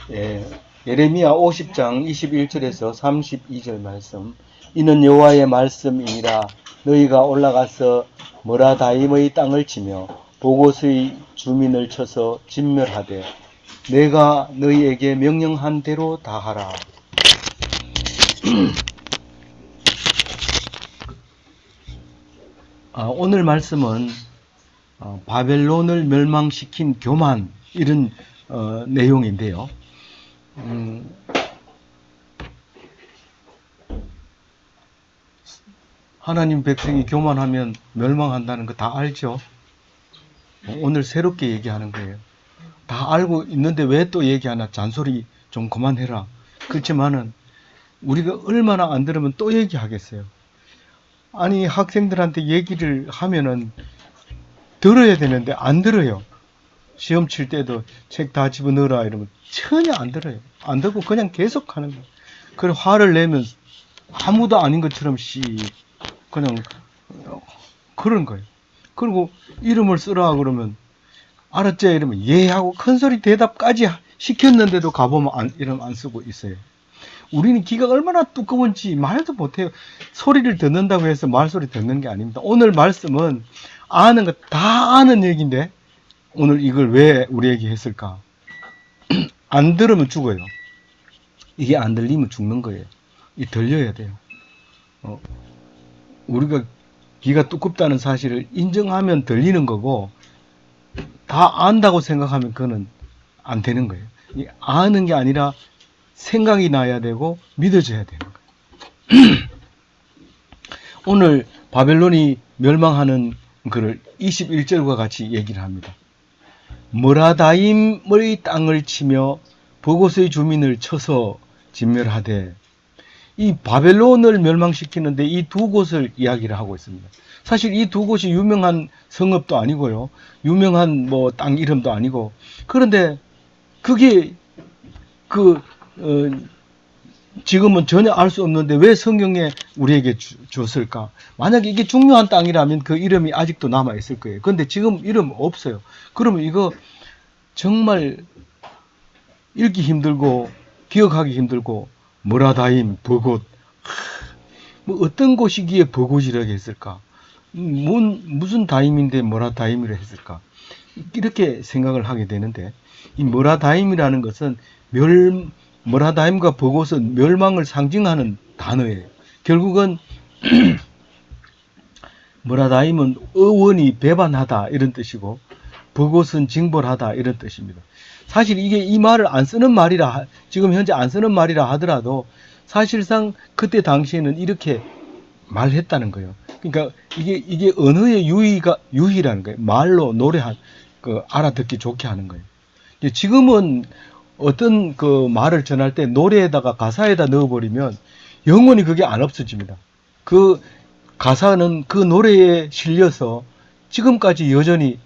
예, 예레미야 50장 21절에서 32절 말씀. 이는 여호와의 말씀이니라. 너희가 올라가서 모라다임의 땅을 치며 보곳의 주민을 쳐서 진멸하되 내가 너희에게 명령한 대로 다 하라. 오늘 말씀은 바벨론을 멸망시킨 교만, 이런 내용인데요. 하나님 백성이 교만하면 멸망한다는 거 다 알죠? 오늘 새롭게 얘기하는 거예요. 다 알고 있는데 왜 또 얘기하나? 잔소리 좀 그만해라. 그렇지만은 우리가 얼마나 안 들으면 또 얘기하겠어요. 아니, 학생들한테 얘기를 하면은 들어야 되는데 안 들어요. 시험 칠 때도 책 다 집어넣어라 이러면 전혀 안 들어요. 안 듣고 그냥 계속 하는 거예요. 그래 화를 내면 아무도 아닌 것처럼 그냥 그런 거예요. 그리고 이름을 쓰라 그러면 알았지 이러면 예 하고 큰소리 대답까지 시켰는데도 가보면 이름 안 쓰고 있어요. 우리는 귀가 얼마나 두꺼운지 말도 못해요. 소리를 듣는다고 해서 말소리 듣는 게 아닙니다. 오늘 말씀은 아는 거 다 아는 얘기인데 오늘 이걸 왜 우리에게 했을까? 안 들으면 죽어요. 이게 안 들리면 죽는 거예요. 이 들려야 돼요. 우리가 귀가 두껍다는 사실을 인정하면 들리는 거고 다 안다고 생각하면 그거는 안 되는 거예요. 아는 게 아니라 생각이 나야 되고 믿어져야 되는 거예요. 오늘 바벨론이 멸망하는 글을 21절과 같이 얘기를 합니다. 모라다임의 땅을 치며 버곳의 주민을 쳐서 진멸하되, 이 바벨론을 멸망시키는데 이 두 곳을 이야기를 하고 있습니다. 사실 이 두 곳이 유명한 성읍도 아니고요. 유명한 땅 이름도 아니고. 그런데 그게 지금은 전혀 알 수 없는데 왜 성경에 우리에게 줬을까? 만약에 이게 중요한 땅이라면 그 이름이 아직도 남아 있을 거예요. 그런데 지금 이름 없어요. 그러면 이거 정말 읽기 힘들고 기억하기 힘들고 모라다임, 버곳, 어떤 곳이기에 버곳이라고 했을까? 무슨 다임인데 모라다임이라 했을까? 이렇게 생각을 하게 되는데, 이 모라다임이라는 것은 모라다임과 버곳은 멸망을 상징하는 단어예요. 결국은 모라다임은 어원이 배반하다 이런 뜻이고 버곳은 징벌하다 이런 뜻입니다. 사실 이게 이 말을 안 쓰는 말이라, 지금 현재 안 쓰는 말이라 하더라도 사실상 그때 당시에는 이렇게 말했다는 거예요. 그러니까 이게 언어의 유희라는 거예요. 말로 알아듣기 좋게 하는 거예요. 지금은 어떤 말을 전할 때 노래에다가 가사에다 넣어버리면 영원히 그게 안 없어집니다. 그 가사는 그 노래에 실려서 지금까지 여전히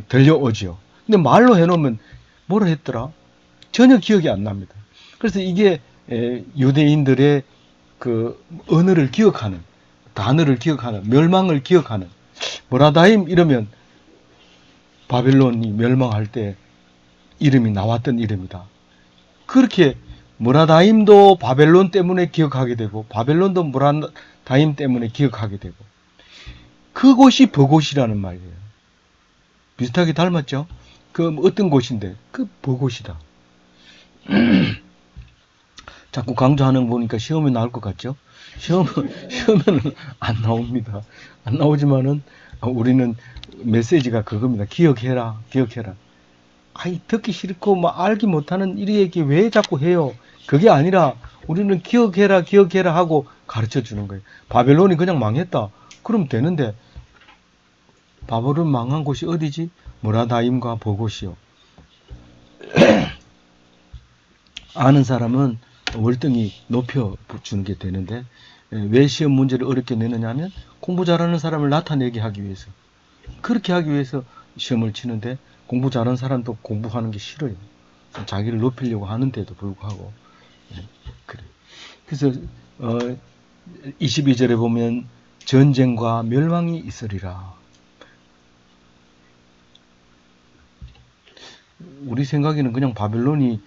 들려오죠. 근데 말로 해놓으면 뭐라 했더라? 전혀 기억이 안 납니다. 그래서 이게 유대인들의 언어를 기억하는, 단어를 기억하는, 멸망을 기억하는, 모라다임 이러면 바벨론이 멸망할 때 이름이 나왔던 이름이다. 그렇게 모라다임도 바벨론 때문에 기억하게 되고 바벨론도 모라다임 때문에 기억하게 되고, 그곳이 버곳이라는 말이에요. 비슷하게 닮았죠? 어떤 곳인데 버곳이다. 자꾸 강조하는 거 보니까 시험에 나올 것 같죠? 시험에는 안 나옵니다. 안 나오지만은 우리는 메시지가 그겁니다. 기억해라. 아이, 듣기 싫고 알기 못하는 이 얘기 왜 자꾸 해요? 그게 아니라 우리는 기억해라 하고 가르쳐 주는 거예요. 바벨론이 그냥 망했다. 그럼 되는데 바벨론 망한 곳이 어디지? 모라다임과 버곳이요. 아는 사람은 월등히 높여주는 게 되는데, 왜 시험 문제를 어렵게 내느냐 하면 공부 잘하는 사람을 나타내게 하기 위해서, 그렇게 하기 위해서 시험을 치는데, 공부 잘하는 사람도 공부하는 게 싫어요. 자기를 높이려고 하는데도 불구하고. 그래. 그래서 22절에 보면 전쟁과 멸망이 있으리라. 우리 생각에는 그냥 바벨론이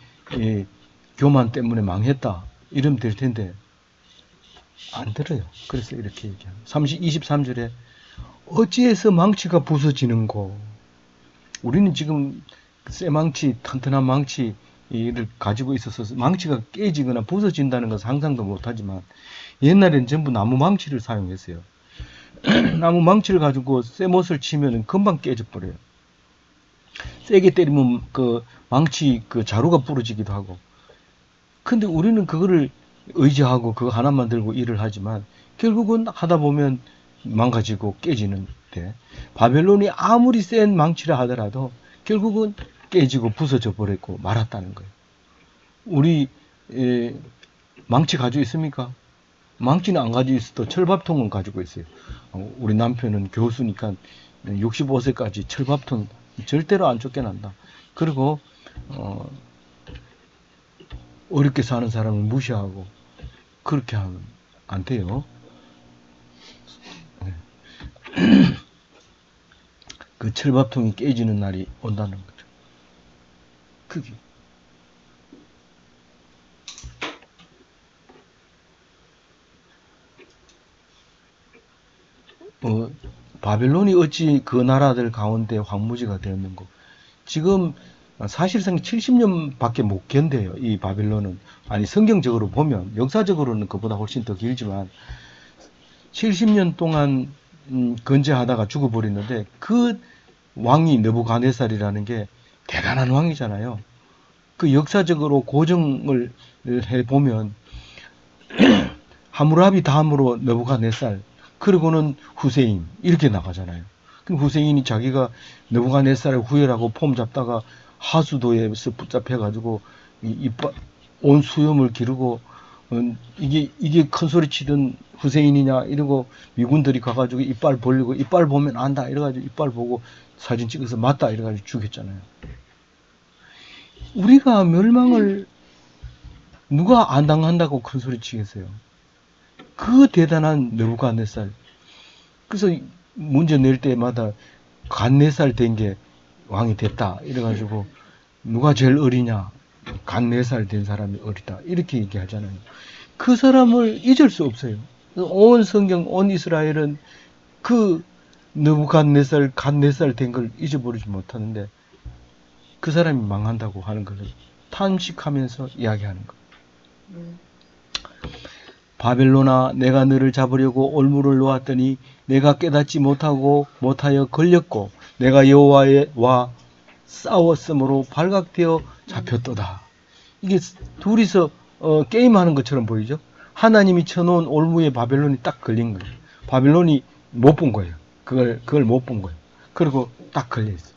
교만 때문에 망했다 이러면 될 텐데 안 들어요. 그래서 이렇게 얘기합니다. 23절에 어찌해서 망치가 부서지는고. 우리는 지금 쇠망치, 튼튼한 망치를 가지고 있어서 망치가 깨지거나 부서진다는 건 상상도 못하지만 옛날에는 전부 나무 망치를 사용했어요. 나무 망치를 가지고 쇠못을 치면 금방 깨져버려요. 세게 때리면 그 망치 그 자루가 부러지기도 하고. 근데 우리는 그거를 의지하고 그거 하나만 들고 일을 하지만 결국은 하다 보면 망가지고 깨지는데 바벨론이 아무리 센 망치라 하더라도 결국은 깨지고 부서져 버렸고 말았다는 거예요. 우리 망치 가지고 있습니까? 망치는 안 가지고 있어도 철밥통은 가지고 있어요. 우리 남편은 교수니까 65세까지 철밥통 절대로 안 쫓겨난다. 그리고 어렵게 사는 사람을 무시하고 그렇게 하면 안 돼요. 그 철밥통이 깨지는 날이 온다는 거죠. 그게 바벨론이 어찌 그 나라들 가운데 황무지가 되었는고. 지금 사실상 70년밖에 못 견뎌요. 이 바벨론은. 아니 성경적으로 보면 역사적으로는 그보다 훨씬 더 길지만 70년 동안 건재하다가 죽어버리는데 그 왕이 느부갓네살이라는 게 대단한 왕이잖아요. 그 역사적으로 고정을 해보면 하무라비 다음으로 느부갓네살 그리고는 후세인 이렇게 나가잖아요. 그럼 후세인이 자기가 느부갓네살을 후예라고 폼 잡다가 하수도에서 붙잡혀가지고 온 수염을 기르고 이게 큰 소리 치던 후세인이냐 이러고 미군들이 가가지고 이빨 벌리고 이빨 보면 안다 이래가지고 이빨 보고 사진 찍어서 맞다 이래가지고 죽였잖아요. 우리가 멸망을 누가 안 당한다고 큰 소리 치겠어요. 그 대단한 느부갓네살. 그래서 문제 낼 때마다 갓 4살 된 게 왕이 됐다 이래가지고 누가 제일 어리냐 갓 4살 된 사람이 어리다 이렇게 얘기하잖아요. 그 사람을 잊을 수 없어요. 온 성경 온 이스라엘은 그 느부갓네살 갓 4살 된 걸 잊어버리지 못하는데 그 사람이 망한다고 하는 것을 탄식하면서 이야기하는 거예요. 바벨론아 내가 너를 잡으려고 올무를 놓았더니 내가 깨닫지 못하여 걸렸고 내가 여호와와 싸웠으므로 발각되어 잡혔도다. 이게 둘이서 게임하는 것처럼 보이죠? 하나님이 쳐놓은 올무에 바벨론이 딱 걸린 거예요. 바벨론이 못 본 거예요. 그걸 못 본 거예요. 그리고 딱 걸려있어요.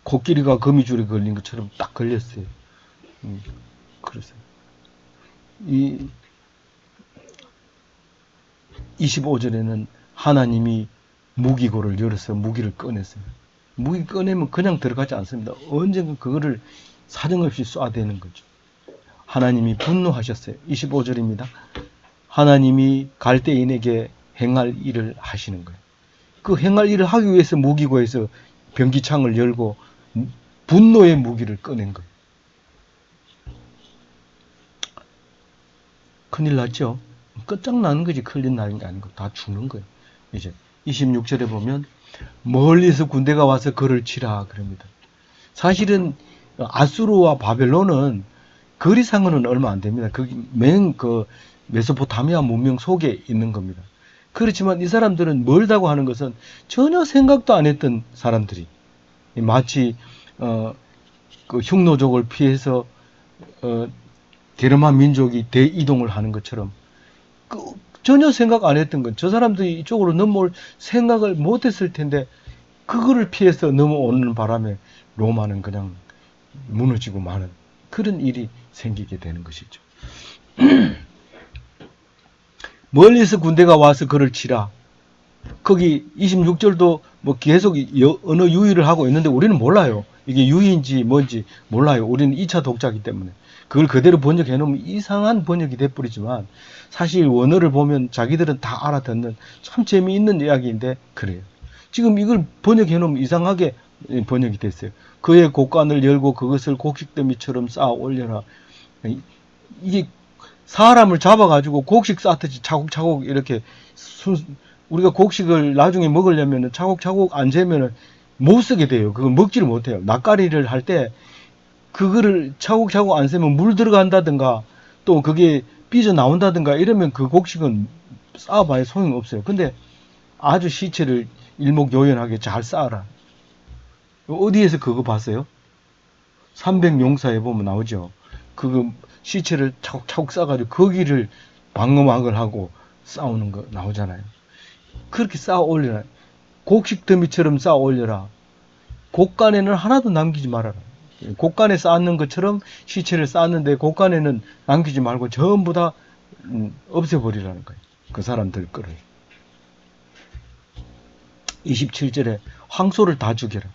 코끼리가 거미줄에 걸린 것처럼 딱 걸렸어요. 그래서 25절에는 하나님이 무기고를 열어서 무기를 꺼냈어요. 무기 꺼내면 그냥 들어가지 않습니다. 언젠가 그거를 사정없이 쏴대는 거죠. 하나님이 분노하셨어요. 25절입니다. 하나님이 갈대인에게 행할 일을 하시는 거예요. 그 행할 일을 하기 위해서 무기고에서 병기창을 열고 분노의 무기를 꺼낸 거예요. 큰일 났죠? 끝장나는 거지. 큰일 나는 게 아니고 다 죽는 거예요. 이제 26절에 보면 멀리서 군대가 와서 그를 치라 그럽니다. 사실은 아수르와 바벨론은 거리상으로는 얼마 안 됩니다. 그게 그 메소포타미아 문명 속에 있는 겁니다. 그렇지만 이 사람들은 멀다고 하는 것은 전혀 생각도 안 했던 사람들이 마치 그 흉노족을 피해서 게르만 민족이 대이동을 하는 것처럼 전혀 생각 안 했던 건 저 사람들이 이쪽으로 넘어올 생각을 못 했을 텐데 그거를 피해서 넘어오는 바람에 로마는 그냥 무너지고 마는 그런 일이 생기게 되는 것이죠. 멀리서 군대가 와서 그를 치라. 거기 26절도 뭐 계속 언어 유희를 하고 있는데 우리는 몰라요. 이게 유희인지 뭔지 몰라요. 우리는 2차 독자이기 때문에. 그걸 그대로 번역해 놓으면 이상한 번역이 돼버리지만 사실 원어를 보면 자기들은 다 알아듣는 참 재미있는 이야기인데 그래요. 지금 이걸 번역해 놓으면 이상하게 번역이 됐어요. 그의 곡간을 열고 그것을 곡식더미처럼 쌓아 올려라. 이게 사람을 잡아가지고 곡식 쌓듯이 차곡차곡 이렇게 우리가 곡식을 나중에 먹으려면 차곡차곡 안 재면은 못 쓰게 돼요. 그걸 먹지를 못해요. 낯가리를 할 때 그거를 차곡차곡 안 세면 물 들어간다든가 또 그게 삐져 나온다든가 이러면 그 곡식은 쌓아봐야 소용없어요. 근데 아주 시체를 일목요연하게 잘 쌓아라. 어디에서 그거 봤어요? 삼백용사에 보면 나오죠. 그거 시체를 차곡차곡 쌓아가지고 거기를 방어막을 하고 싸우는 거 나오잖아요. 그렇게 쌓아 올려라. 곡식 더미처럼 쌓아 올려라. 곡간에는 하나도 남기지 말아라. 곡간에 쌓는 것처럼 시체를 쌓는데 곡간에는 남기지 말고 전부 다 없애버리라는 거예요. 그 사람들 거를. 27절에 황소를 다 죽여라.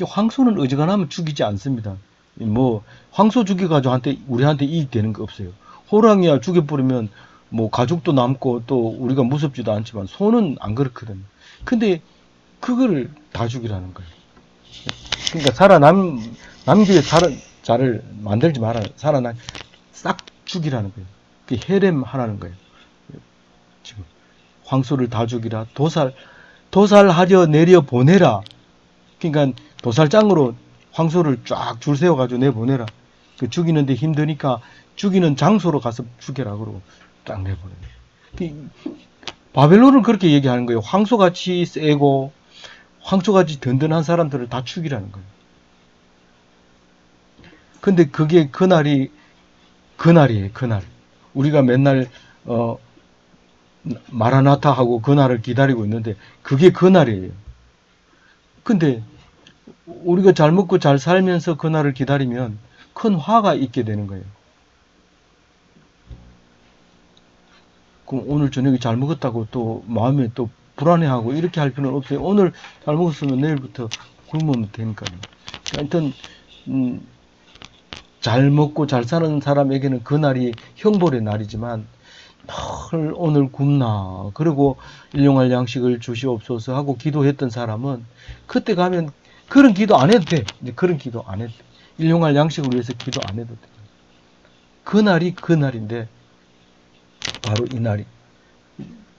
황소는 어지간하면 죽이지 않습니다. 뭐 황소 죽여가지고 우리한테 이익 되는 거 없어요. 호랑이야 죽여버리면 뭐 가죽도 남고 또 우리가 무섭지도 않지만 소는 안 그렇거든요. 근데 그거를 다 죽이라는 거예요. 그러니까 남기에 자를 만들지 말아. 싹 죽이라는 거예요. 그게 해렘하라는 거예요. 지금 황소를 다 죽이라. 도살하려 내려 보내라. 그러니까 도살장으로 황소를 쫙 줄 세워가지고 내보내라. 그 죽이는데 힘드니까 죽이는 장소로 가서 죽여라. 그러고 딱 내보내요. 바벨론은 그렇게 얘기하는 거예요. 황소같이 세고 황소같이 든든한 사람들을 다 죽이라는 거예요. 근데 그게 그날이에요. 그날. 우리가 맨날 마라나타 하고 그날을 기다리고 있는데 그게 그날이에요. 근데 우리가 잘 먹고 잘 살면서 그날을 기다리면 큰 화가 있게 되는 거예요. 그럼 오늘 저녁에 잘 먹었다고 또 마음에 또 불안해하고 이렇게 할 필요는 없어요. 오늘 잘 먹었으면 내일부터 굶으면 되니까요. 하여튼 잘 먹고 잘 사는 사람에게는 그날이 형벌의 날이지만 오늘 굶나 그리고 일용할 양식을 주시옵소서 하고 기도했던 사람은 그때 가면 그런 기도 안 해도 돼. 이제 그런 기도 안 해도 돼. 일용할 양식을 위해서 기도 안 해도 돼. 그날이 그날인데 바로 이 날이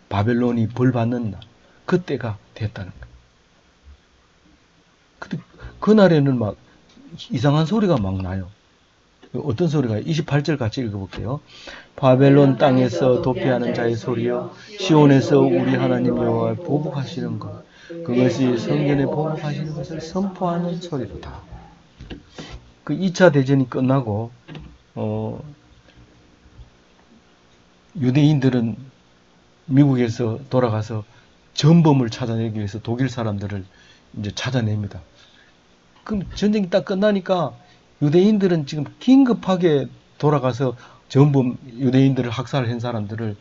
바벨론이 벌 받는 날 그때가 됐다는 거예요. 근데 그날에는 막 이상한 소리가 막 나요. 어떤 소리가 28절 같이 읽어볼게요. 바벨론 땅에서 도피하는 자의 소리요 시온에서 우리 하나님 여호와를 보복하시는 것 그것이 성전에 보복하시는 것을 선포하는 소리로다. 그 2차 대전이 끝나고 유대인들은 미국에서 돌아가서 전범을 찾아내기 위해서 독일 사람들을 이제 찾아냅니다. 그럼 전쟁이 딱 끝나니까 유대인들은 지금 긴급하게 돌아가서 전범 유대인들을 학살한 사람들을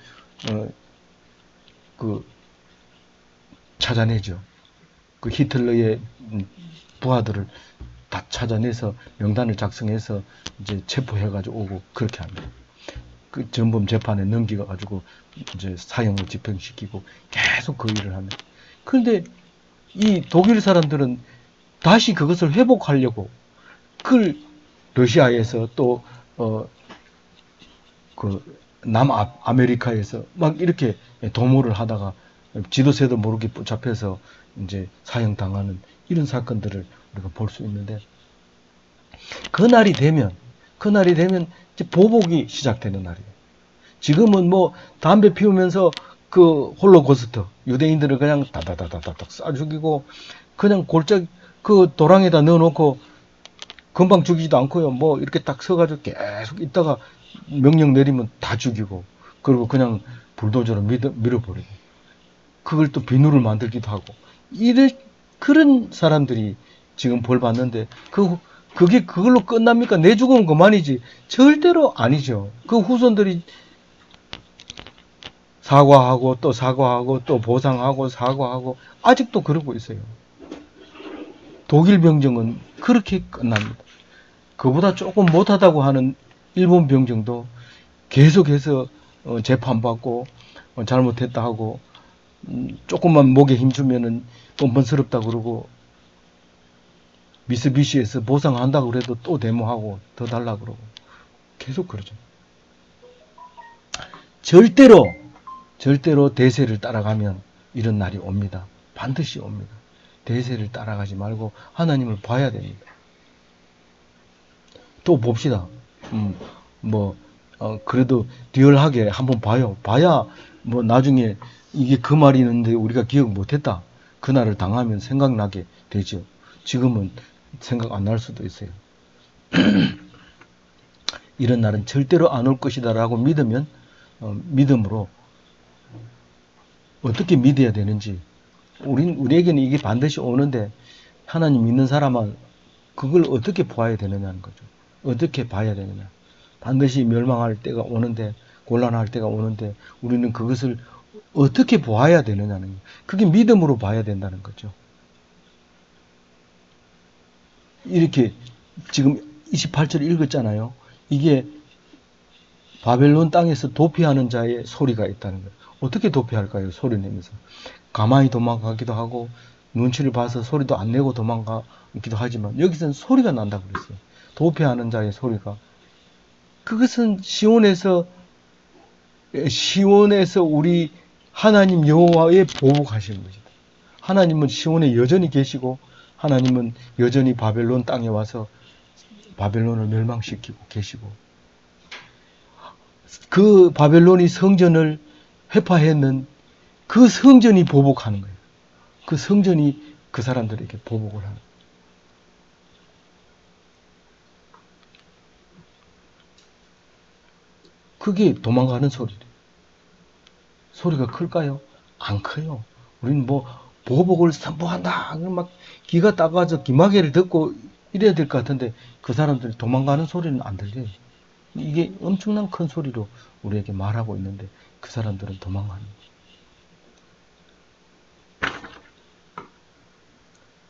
찾아내죠. 그 히틀러의 부하들을 다 찾아내서 명단을 작성해서 이제 체포해가지고 오고 그렇게 합니다. 그 전범 재판에 넘겨가지고 이제 사형을 집행시키고 계속 그 일을 합니다. 그런데 이 독일 사람들은 다시 그것을 회복하려고 그걸 러시아에서 또 그 남아메리카에서 막 이렇게 도모를 하다가 지도새도 모르게 붙잡혀서 이제 사형당하는 이런 사건들을 우리가 볼 수 있는데 그날이 되면 이제 보복이 시작되는 날이에요. 지금은 뭐 담배 피우면서 그 홀로코스트 유대인들을 그냥 다다다다닥 쏴 죽이고 그냥 골짜기 그 도랑에다 넣어놓고 금방 죽이지도 않고요. 뭐 이렇게 딱 서가지고 계속 있다가 명령 내리면 다 죽이고 그리고 그냥 불도저로 밀어버리고 그걸 또 비누를 만들기도 하고 그런 사람들이 지금 벌 받는데 그게 그걸로 끝납니까? 내 죽으면 그만이지. 절대로 아니죠. 그 후손들이 사과하고 또 사과하고 또 보상하고 사과하고 아직도 그러고 있어요. 독일 병정은 그렇게 끝납니다. 그보다 조금 못하다고 하는 일본 병정도 계속해서 재판받고 잘못했다 하고 조금만 목에 힘주면은 뻔뻔스럽다 그러고 미쓰비시에서 보상한다고 그래도 또 데모하고 더 달라 그러고 계속 그러죠. 절대로 대세를 따라가면 이런 날이 옵니다. 반드시 옵니다. 대세를 따라가지 말고 하나님을 봐야 됩니다. 또 봅시다. 그래도 리얼하게 한번 봐요. 봐야 나중에 이게 그 말이 있는데 우리가 기억 못했다. 그날을 당하면 생각나게 되죠. 지금은 생각 안 날 수도 있어요. 이런 날은 절대로 안 올 것이다라고 믿으면 믿음으로 어떻게 믿어야 되는지 우리에게는 이게 반드시 오는데 하나님 믿는 사람은 그걸 어떻게 보아야 되느냐는 거죠. 어떻게 봐야 되느냐. 반드시 멸망할 때가 오는데 곤란할 때가 오는데 우리는 그것을 어떻게 보아야 되느냐는 거예요. 그게 믿음으로 봐야 된다는 거죠. 이렇게 지금 28절 읽었잖아요. 이게 바벨론 땅에서 도피하는 자의 소리가 있다는 거예요. 어떻게 도피할까요? 소리 내면서. 가만히 도망가기도 하고 눈치를 봐서 소리도 안 내고 도망가기도 하지만 여기서는 소리가 난다고 그랬어요. 도피하는 자의 소리가. 그것은 시온에서 우리 하나님 여호와의 보복하시는 것이다. 하나님은 시온에 여전히 계시고 하나님은 여전히 바벨론 땅에 와서 바벨론을 멸망시키고 계시고 그 바벨론이 성전을 회파했는 그 성전이 보복하는 거예요. 그 성전이 그 사람들에게 보복을 하는 거예요. 그게 도망가는 소리래요. 소리가 클까요? 안 커요. 우리는 보복을 선포한다. 막 기가 따가져 기마개를 듣고 이래야 될 것 같은데 그 사람들이 도망가는 소리는 안 들려요. 이게 엄청난 큰 소리로 우리에게 말하고 있는데 그 사람들은 도망가는 거예요.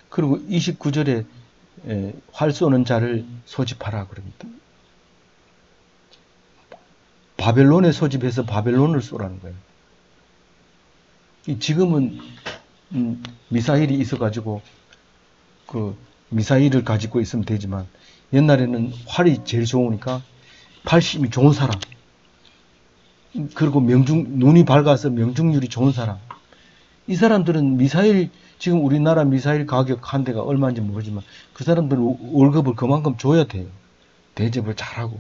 그리고 29절에 활 쏘는 자를 소집하라 그럽니다. 바벨론에 소집해서 바벨론을 쏘라는 거예요. 지금은 미사일이 있어가지고 그 미사일을 가지고 있으면 되지만 옛날에는 활이 제일 좋으니까 팔심이 좋은 사람 그리고 눈이 밝아서 명중률이 좋은 사람 이 사람들은 미사일 지금 우리나라 미사일 가격 한 대가 얼마인지 모르지만 그 사람들은 월급을 그만큼 줘야 돼요. 대접을 잘하고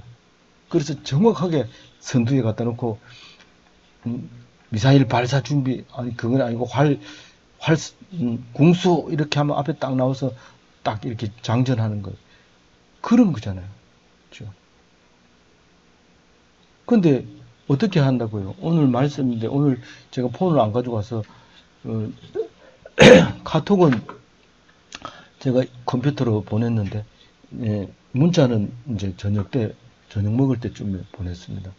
그래서 정확하게 선두에 갖다 놓고 미사일 발사 준비 아니 그건 아니고 궁수 이렇게 하면 앞에 딱 나와서 딱 이렇게 장전하는 거 그런 거잖아요. 그렇죠? 근데 어떻게 한다고요? 오늘 말씀인데 오늘 제가 폰을 안 가지고 와서 카톡은 제가 컴퓨터로 보냈는데 문자는 이제 저녁 먹을 때쯤에 보냈습니다.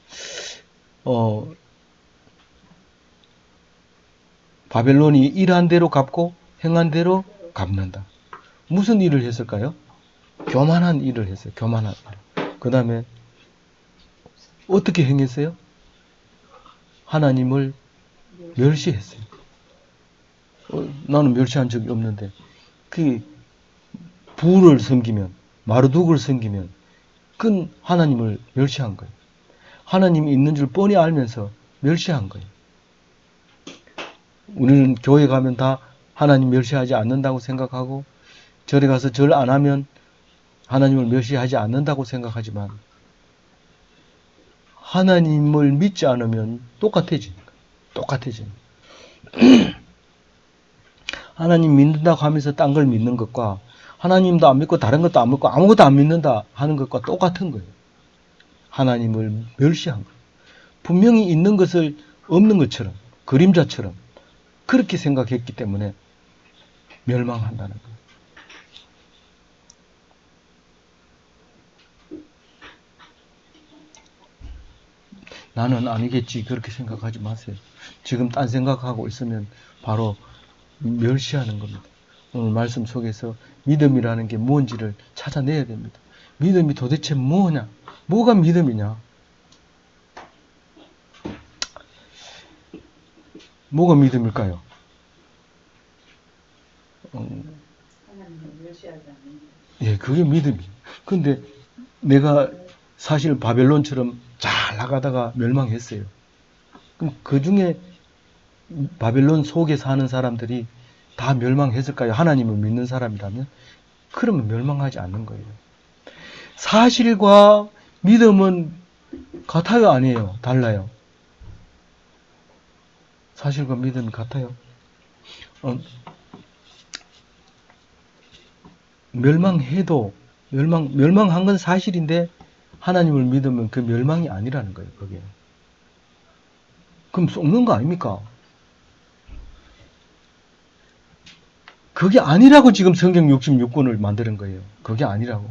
바벨론이 일한 대로 갚고 행한 대로 갚는다. 무슨 일을 했을까요? 교만한 일을 했어요. 교만한 일. 그 다음에 어떻게 행했어요? 하나님을 멸시했어요. 나는 멸시한 적이 없는데 그 부를 섬기면 마르둑을 섬기면 그건 하나님을 멸시한 거예요. 하나님이 있는 줄 뻔히 알면서 멸시한 거예요. 우리는 교회 가면 다 하나님 멸시하지 않는다고 생각하고 절에 가서 절 안 하면 하나님을 멸시하지 않는다고 생각하지만 하나님을 믿지 않으면 똑같아지는 거예요. 똑같아지는 거예요. 하나님 믿는다고 하면서 딴 걸 믿는 것과 하나님도 안 믿고 다른 것도 안 믿고 아무것도 안 믿는다 하는 것과 똑같은 거예요. 하나님을 멸시한 거예요. 분명히 있는 것을 없는 것처럼 그림자처럼 그렇게 생각했기 때문에 멸망한다는 거예요. 나는 아니겠지 그렇게 생각하지 마세요. 지금 딴 생각하고 있으면 바로 멸시하는 겁니다. 오늘 말씀 속에서 믿음이라는 게 뭔지를 찾아내야 됩니다. 믿음이 도대체 뭐냐? 뭐가 믿음이냐? 뭐가 믿음일까요? 예, 그게 믿음이에요. 근데 내가 사실 바벨론처럼 잘 나가다가 멸망했어요. 그럼 그 중에 바벨론 속에 사는 사람들이 다 멸망했을까요? 하나님을 믿는 사람이라면? 그러면 멸망하지 않는 거예요. 사실과 믿음은 같아요, 아니에요? 달라요. 사실과 믿음이 같아요. 멸망해도 멸망한 건 사실인데 하나님을 믿으면 그 멸망이 아니라는 거예요. 그게. 그럼 썩는 거 아닙니까? 그게 아니라고 지금 성경 66권을 만드는 거예요. 그게 아니라고.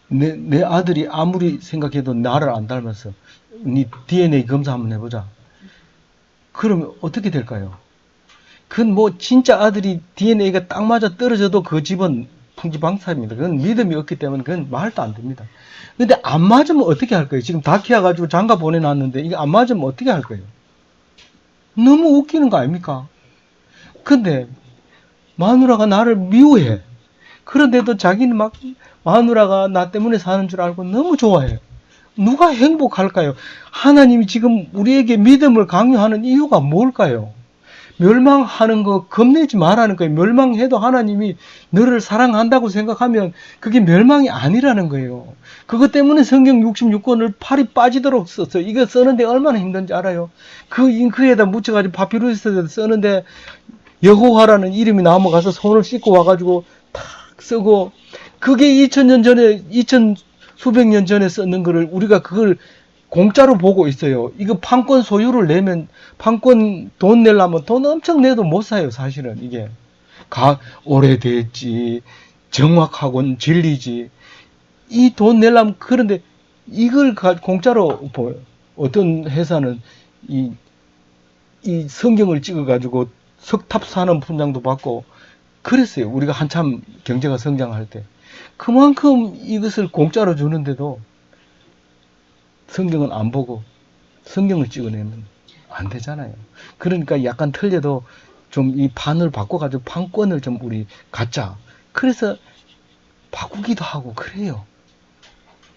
내 아들이 아무리 생각해도 나를 안 닮아서 네 DNA 검사 한번 해보자. 그러면 어떻게 될까요? 그건 뭐 진짜 아들이 DNA가 딱 맞아 떨어져도 그 집은 풍지방사입니다. 그건 믿음이 없기 때문에 그건 말도 안 됩니다. 근데 안 맞으면 어떻게 할 거예요? 지금 다 키워가지고 장가 보내놨는데 이게 안 맞으면 어떻게 할 거예요? 너무 웃기는 거 아닙니까? 근데 마누라가 나를 미워해. 그런데도 자기는 막 마누라가 나 때문에 사는 줄 알고 너무 좋아해요. 누가 행복할까요? 하나님이 지금 우리에게 믿음을 강요하는 이유가 뭘까요? 멸망하는 거 겁내지 말라는 거예요. 멸망해도 하나님이 너를 사랑한다고 생각하면 그게 멸망이 아니라는 거예요. 그것 때문에 성경 66권을 팔이 빠지도록 썼어요. 이거 쓰는데 얼마나 힘든지 알아요? 그 잉크에다 묻혀가지고 파피루스에다 쓰는데 여호와라는 이름이 남아가서 손을 씻고 와가지고 탁 쓰고 그게 2000년 전에 2000 수백 년 전에 썼는 거를 우리가 그걸 공짜로 보고 있어요. 이거 판권 소유를 내면 판권 돈 내려면 돈 엄청 내도 못 사요. 사실은 이게 오래됐지 정확하고는 진리지 이 돈 내려면 그런데 이걸 공짜로 보여. 어떤 회사는 이 성경을 찍어가지고 석탑 사는 분장도 받고 그랬어요. 우리가 한참 경제가 성장할 때 그만큼 이것을 공짜로 주는데도 성경은 안 보고 성경을 찍어내면 안 되잖아요. 그러니까 약간 틀려도 좀 이 판을 바꿔가지고 판권을 좀 우리 갖자. 그래서 바꾸기도 하고 그래요.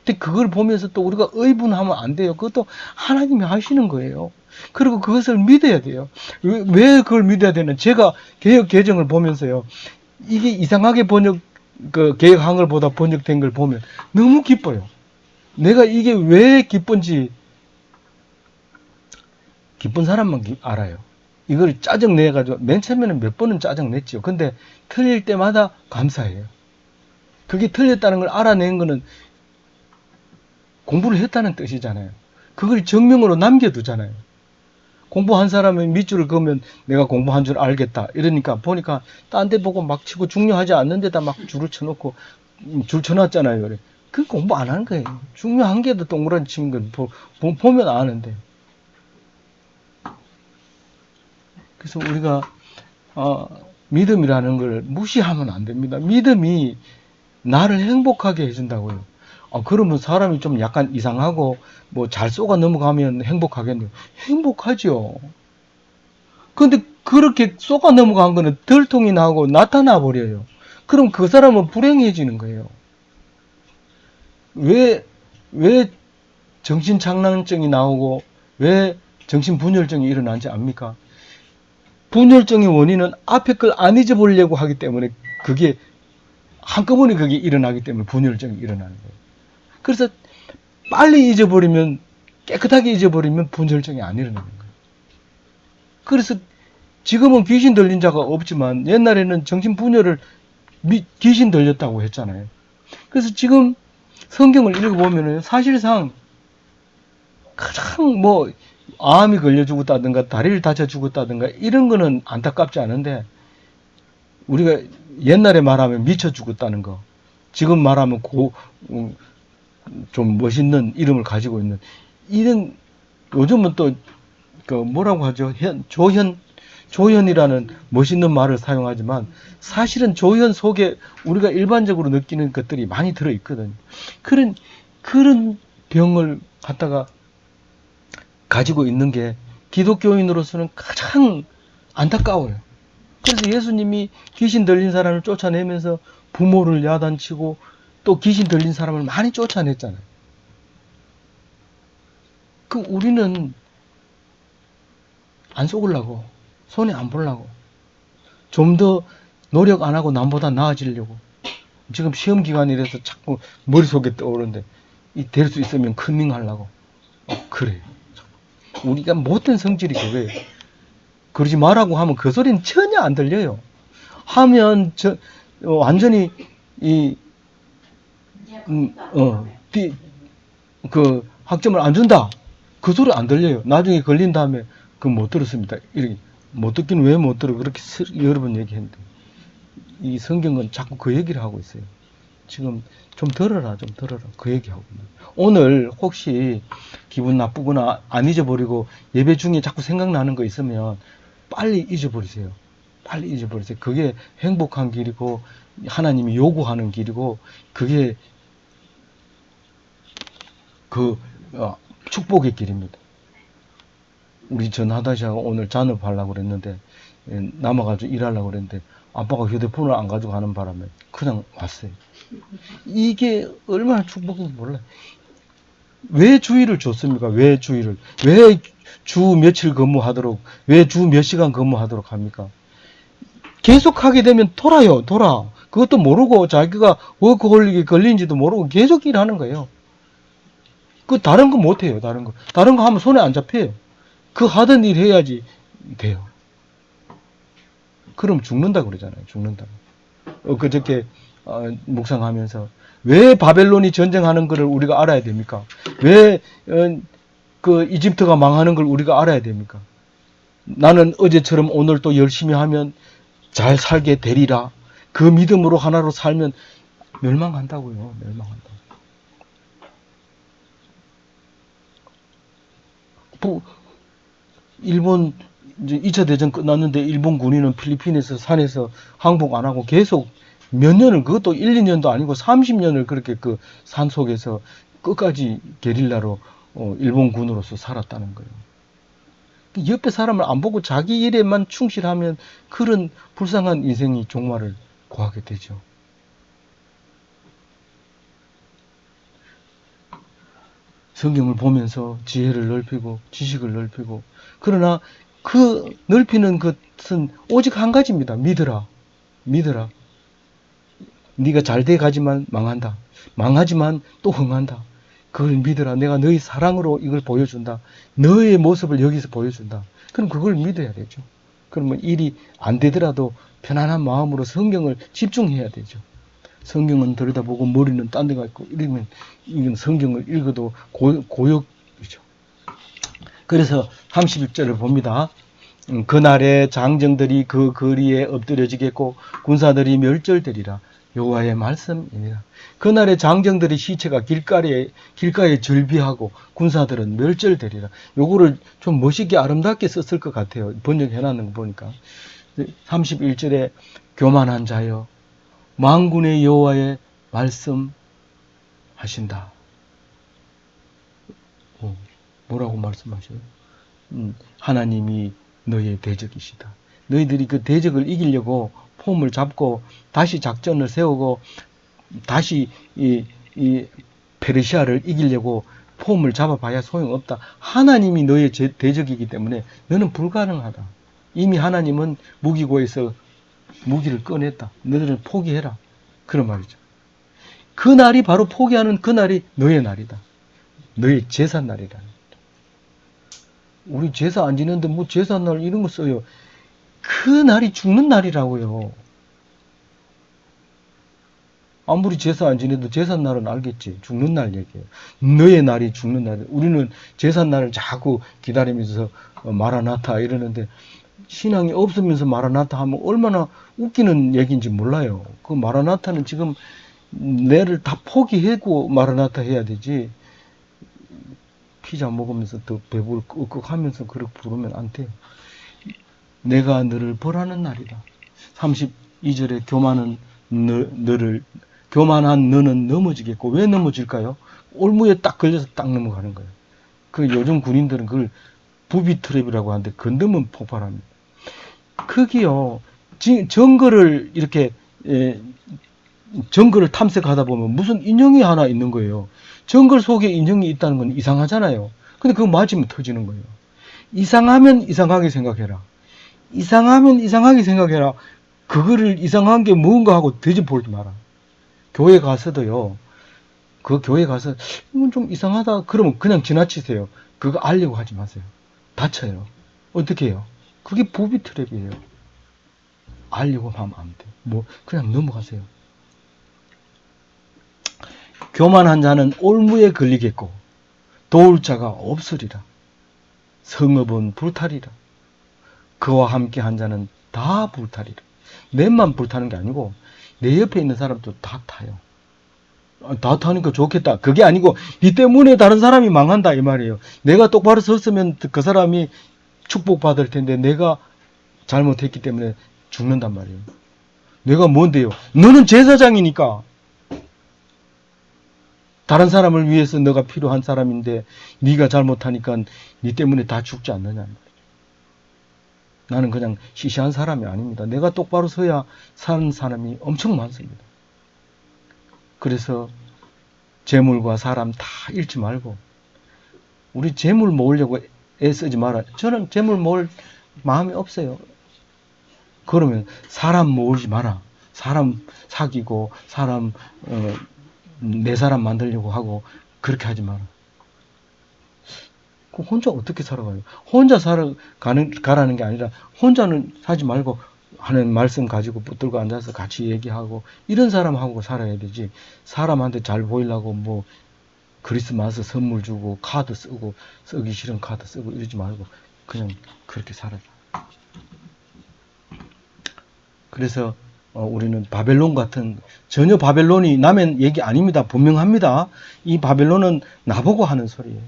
근데 그걸 보면서 또 우리가 의분하면 안 돼요. 그것도 하나님이 하시는 거예요. 그리고 그것을 믿어야 돼요. 왜 그걸 믿어야 되는? 제가 개혁 개정을 보면서요. 이게 이상하게 개혁한글 보다 번역된 걸 보면 너무 기뻐요. 내가 이게 왜 기쁜지 기쁜 사람만 알아요. 이걸 짜증내가지고 맨 처음에는 몇 번은 짜증냈죠. 근데 틀릴 때마다 감사해요. 그게 틀렸다는 걸 알아낸 거는 공부를 했다는 뜻이잖아요. 그걸 증명으로 남겨두잖아요. 공부한 사람은 밑줄을 그으면 내가 공부한 줄 알겠다. 이러니까 보니까 딴 데 보고 막 치고 중요하지 않는 데다 막 줄을 쳐놓고 줄 쳐놨잖아요. 그래. 그 공부 안 하는 거예요. 중요한 게도 동그라미 치는 건 보면 아는데. 그래서 우리가 믿음이라는 걸 무시하면 안 됩니다. 믿음이 나를 행복하게 해준다고요. 그러면 사람이 좀 약간 이상하고 뭐 잘 쏘가 넘어가면 행복하겠네요. 행복하죠. 근데 그렇게 쏘가 넘어간 거는 들통이 나고 나타나 버려요. 그럼 그 사람은 불행해지는 거예요. 왜 정신착란증이 나오고 왜 정신분열증이 일어나는지 압니까? 분열증의 원인은 앞에 걸 안 잊어버리려고 하기 때문에 그게 한꺼번에 그게 일어나기 때문에 분열증이 일어나는 거예요. 그래서 빨리 잊어버리면 깨끗하게 잊어버리면 분열증이 안 일어나는 거예요. 그래서 지금은 귀신 들린 자가 없지만 옛날에는 정신분열을 귀신 들렸다고 했잖아요. 그래서 지금 성경을 읽어보면 사실상 가장 뭐 암이 걸려 죽었다든가 다리를 다쳐 죽었다든가 이런 거는 안타깝지 않은데 우리가 옛날에 말하면 미쳐 죽었다는 거 지금 말하면 좀 멋있는 이름을 가지고 있는 이런 요즘은 또 그 뭐라고 하죠? 조현이라는 멋있는 말을 사용하지만 사실은 조현 속에 우리가 일반적으로 느끼는 것들이 많이 들어있거든요. 그런 병을 갖다가 가지고 있는 게 기독교인으로서는 가장 안타까워요. 그래서 예수님이 귀신 들린 사람을 쫓아내면서 부모를 야단치고 또 귀신 들린 사람을 많이 쫓아냈잖아요. 그 우리는 안 속으려고, 손해 안 보려고, 좀 더 노력 안 하고 남보다 나아지려고. 지금 시험 기간이라서 자꾸 머릿속에 떠오르는데, 될 수 있으면 컨닝 하려고. 그래. 우리가 못된 성질이 그거예요. 그러지 말라고 하면 그 소리는 전혀 안 들려요. 하면 완전히 그 학점을 안 준다. 그 소리 안 들려요. 나중에 걸린 다음에 못 들었습니다. 이렇게 못 듣긴 왜 못 들어? 그렇게 여러 번 얘기했는데 이 성경은 자꾸 그 얘기를 하고 있어요. 지금 좀 들어라. 그 얘기하고 있는. 오늘 혹시 기분 나쁘거나 안 잊어버리고 예배 중에 자꾸 생각나는 거 있으면 빨리 잊어버리세요. 그게 행복한 길이고 하나님이 요구하는 길이고 그게 축복의 길입니다. 우리 전 하다시아가 오늘 잔업하려고 그랬는데 남아가지고 일하려고 그랬는데 아빠가 휴대폰을 안 가지고 가는 바람에 그냥 왔어요. 이게 얼마나 축복인지 몰라요. 왜 주의를 줬습니까? 왜 주 며칠 근무하도록, 왜 주 몇 시간 근무하도록 합니까? 계속 하게 되면 돌아. 그것도 모르고 자기가 워크홀릭에 걸린지도 모르고 계속 일하는 거예요. 다른 거 못해요, 다른 거 하면 손에 안 잡혀요. 그 하던 일 해야지 돼요. 그럼 죽는다 그러잖아요, 죽는다. 그저께 묵상하면서 왜 바벨론이 전쟁하는 것을 우리가 알아야 됩니까? 왜 그 이집트가 망하는 걸 우리가 알아야 됩니까? 나는 어제처럼 오늘 또 열심히 하면 잘 살게 되리라. 그 믿음으로 하나로 살면 멸망한다고요. 일본 이제 2차 대전 끝났는데 일본 군인은 필리핀에서 산에서 항복 안 하고 계속 몇 년을, 그것도 1, 2년도 아니고 30년을 그렇게 그 산 속에서 끝까지 게릴라로 일본 군으로서 살았다는 거예요. 옆에 사람을 안 보고 자기 일에만 충실하면 그런 불쌍한 인생이 종말을 구하게 되죠. 성경을 보면서 지혜를 넓히고 지식을 넓히고, 그러나 그 넓히는 것은 오직 한 가지입니다. 믿으라. 네가 잘 돼 가지만 망한다. 망하지만 또 흥한다. 그걸 믿으라. 내가 너희 사랑으로 이걸 보여준다. 너의 모습을 여기서 보여준다. 그럼 그걸 믿어야 되죠. 그러면 일이 안 되더라도 편안한 마음으로 성경을 집중해야 되죠. 성경은 들여다보고 머리는 딴 데가 있고 이러면 이건 성경을 읽어도 고역이죠. 그래서 31절을 봅니다. 그날에 장정들이 그 거리에 엎드려지겠고 군사들이 멸절되리라. 여호와의 말씀입니다. 그날에 장정들의 시체가 길가에 절비하고 군사들은 멸절되리라. 요거를 좀 멋있게 아름답게 썼을 것 같아요. 번역해놨는 거 보니까. 31절에 교만한 자여 만군의 여호와의 말씀하신다. 뭐라고 말씀하셔요? 하나님이 너의 대적이시다. 너희들이 그 대적을 이기려고 폼을 잡고 다시 작전을 세우고 다시 이 페르시아를 이기려고 폼을 잡아봐야 소용없다. 하나님이 너의 대적이기 때문에 너는 불가능하다. 이미 하나님은 무기고에서 무기를 꺼냈다. 너희들은 포기해라. 그런 말이죠. 그 날이 바로 포기하는 그 날이 너의 날이다. 너의 제삿날이다. 우리 제사 안 지는데 뭐 제삿날 이런 거 써요. 그 날이 죽는 날이라고요. 아무리 제사 안 지내도 제삿날은 알겠지. 죽는 날 얘기예요. 너의 날이 죽는 날. 우리는 제삿날을 자꾸 기다리면서 마라나타 이러는데 신앙이 없으면서 마라나타 하면 얼마나 웃기는 얘기인지 몰라요. 그 마라나타는 지금 내를 다 포기하고 마라나타 해야 되지. 피자 먹으면서 더 배부를 끄덕하면서 그렇게 부르면 안 돼요. 내가 너를 벌하는 날이다. 32절에 교만한 너는 넘어지겠고, 왜 넘어질까요? 올무에 딱 걸려서 딱 넘어가는 거예요. 그 요즘 군인들은 그걸 부비 트랩이라고 하는데 건드면 폭발합니다. 거기요, 정거를 이렇게 정글을 탐색하다 보면 무슨 인형이 하나 있는 거예요. 정글 속에 인형이 있다는 건 이상하잖아요. 근데 그거 맞으면 터지는 거예요. 이상하면 이상하게 생각해라. 이상하면 이상하게 생각해라. 그거를 이상한 게 뭔가 하고 뒤집어보지 마라. 교회 가서도요. 그 교회 가서 이건 좀 이상하다 그러면 그냥 지나치세요. 그거 알려고 하지 마세요. 다쳐요. 어떻게 해요? 그게 부비 트랩이에요. 알려고 하면 안 돼요. 뭐 그냥 넘어가세요. 교만한 자는 올무에 걸리겠고 도울 자가 없으리라. 성읍은 불탈이라. 그와 함께 한 자는 다 불탈이라. 내만 불타는 게 아니고 내 옆에 있는 사람도 다 타요. 다 타니까 좋겠다. 그게 아니고 니 때문에 다른 사람이 망한다 이 말이에요. 내가 똑바로 섰으면 그 사람이 축복받을 텐데 내가 잘못했기 때문에 죽는단 말이에요. 내가 뭔데요? 너는 제사장이니까 다른 사람을 위해서 너가 필요한 사람인데 네가 잘못하니까 니 때문에 다 죽지 않느냐. 나는 그냥 시시한 사람이 아닙니다. 내가 똑바로 서야 사는 사람이 엄청 많습니다. 그래서 재물과 사람 다 잃지 말고 우리 재물 모으려고 애쓰지 마라. 저는 재물 모을 마음이 없어요. 그러면 사람 모으지 마라. 사람 사귀고 사람 내 사람 만들려고 하고 그렇게 하지 마라. 그럼 혼자 어떻게 살아가요? 혼자 가라는 게 아니라 혼자는 사지 말고 하는 말씀 가지고 붙들고 앉아서 같이 얘기하고 이런 사람하고 살아야 되지. 사람한테 잘 보이려고 뭐 크리스마스 선물 주고 카드 쓰고 쓰기 싫은 카드 쓰고 이러지 말고 그냥 그렇게 살아라. 그래서 우리는 바벨론 같은 전혀 바벨론이 남의 얘기 아닙니다. 분명합니다. 이 바벨론은 나보고 하는 소리예요.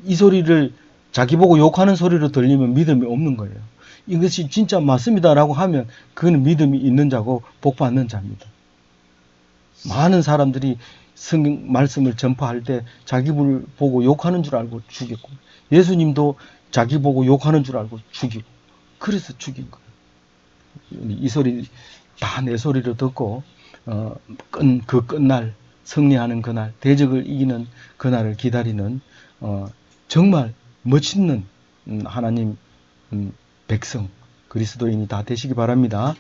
이 소리를 자기 보고 욕하는 소리로 들리면 믿음이 없는 거예요. 이것이 진짜 맞습니다라고 하면 그건 믿음이 있는 자고 복 받는 자입니다. 많은 사람들이 성경 말씀을 전파할 때 자기 보고 욕하는 줄 알고 죽였고 예수님도 자기 보고 욕하는 줄 알고 죽이고 그래서 죽인 거예요. 이 소리 다 내 소리로 듣고 그 끝날 승리하는 그날 대적을 이기는 그날을 기다리는 정말 멋있는 하나님 백성 그리스도인이 다 되시기 바랍니다.